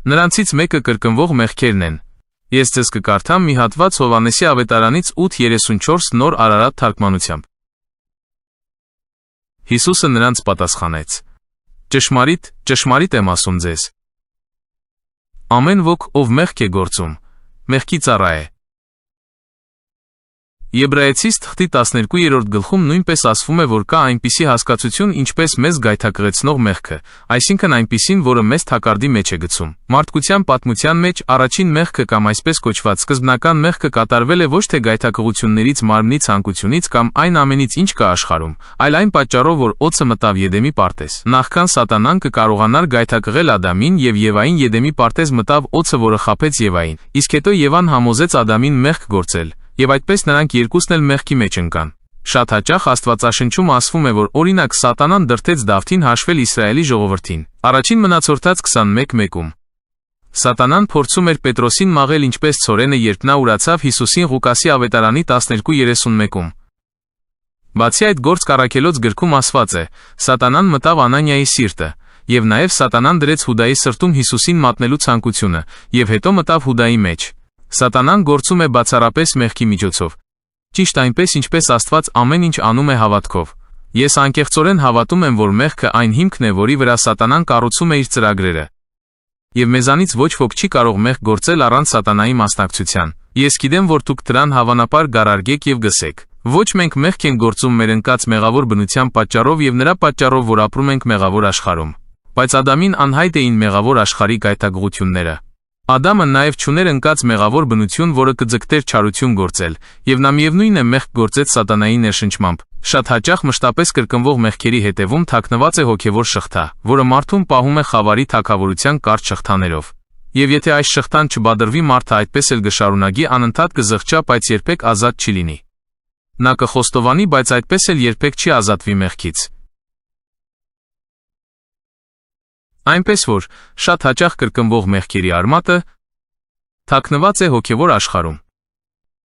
Նրանցից մեկը կրկնվող մեղքերն են։ Ես ձեզ կկարդամ մի հատված Հովհաննեսի ավետարանից 8:34 նոր Արարատ թարգմանությամբ։ Հիսուսը նրանց պատասխանեց. Ճշմարիտ, ճշմարիտ եմ ասում ձեզ. ամեն ոք, ով մեղք է գործում, մեղքի ծառա է։ Եբրայեցիս թղթի 12-րդ գլխում նույնպես ասվում է, որ կա այնպիսի հասկացություն, ինչպես մեզ գայթակղեցնող մեղքը, այսինքն այնպիսին, որը մեզ թակարդի մեջ է գցում։ Մարդկության պատմության մեջ առաջին մեղքը կամ այսպես կոչված սկզբնական մեղքը կատարվել է ոչ թե գայթակղություններից, մարմնի ցանկությունից կամ այն ամենից, ինչ կա աշխարհում, այլ այն պատճառով, որ օձը մտավ Եդեմի պարտեզ։ Նախքան Սատանան կկարողանար գայթակղել Ադամին եւ Եվային, Եդեմի պարտեզ մտավ օձը, որը խաբեց Եվային, իսկ հետո Եվան համոզեց Ադամին մեղք գործել, եւ այդպես նրանք երկուսն էլ մեղքի մեջ ընկան։ Շատ հաճախ Աստվածաշնչում ասվում է, որ օրինակ Սատանան դրդեց Դավթին հաշվել Իսրայելի ժողովրդին։ Առաջին մնացորդած 21:1-ում։ Սատանան փորձում էր Պետրոսին մաղել ինչպես ցորենը, երբ նա ուրացավ Հիսուսին Ղուկասի ավետարանի 12:31-ում։ Բացի այդ, Գործք առաքելոց գրքում ասված է. Սատանան մտավ Անանիայի սիրտը, եւ նաեւ Սատանան դրեց Հուդայի սրտում Հիսուսին մատնելու ցանկությունը, եւ հետո մտավ Հուդայի մեջ։ Սատանան գործում է բացառապես մեղքի միջոցով։ Ճիշտ այնպես, ինչպես Աստված ամեն ինչ անում է հավատքով։ Ես անկեղծորեն հավատում եմ, որ մեղքը այն հիմքն է, որի վրա Սատանան կառուցում է իր ծրագրերը։ Եվ մեզանից ոչ ոք չի կարող մեղք գործել առանց Սատանայի մասնակցության։ Ես գիտեմ, որ դուք դրան հավանաբար գարարգեք եւ գսեք. ոչ մենք մեղք ենք գործում մեր ընկած մեղավոր բնության պատճառով եւ նրա պատճառով, որ ապրում ենք մեղավոր աշխարհում։ Բայց Ադամին անհայտ էին մեղավոր աշխարհի գայթակղությունները։ Ադամը նաև չուներ ընկած մեղավոր բնություն, որը կձգտեր չարություն գործել, եւ նա միևնույն է մեղք գործեց Սատանայի ներշնչմամբ։ Շատ հաճախ մշտապես կրկնվող մեղքերի հետևում թաքնված է հոգևոր շղթա, որը մարդուն պահում է խավարի թագավորության կարճ շղթաներով։ Եվ եթե այս շղթան չբادرվի, մարդը այդպես էլ կշարունակի անընդհատ կզղջա, բայց երբեք ազատ չի լինի։ Նա կխոստովանի, բայց այդպես էլ երբեք չի ազատվի մեղքից։ Այնպես որ, շատ հաճախ կրկնվող մեղքերի արմատը թաքնված է հոգևոր աշխարհում։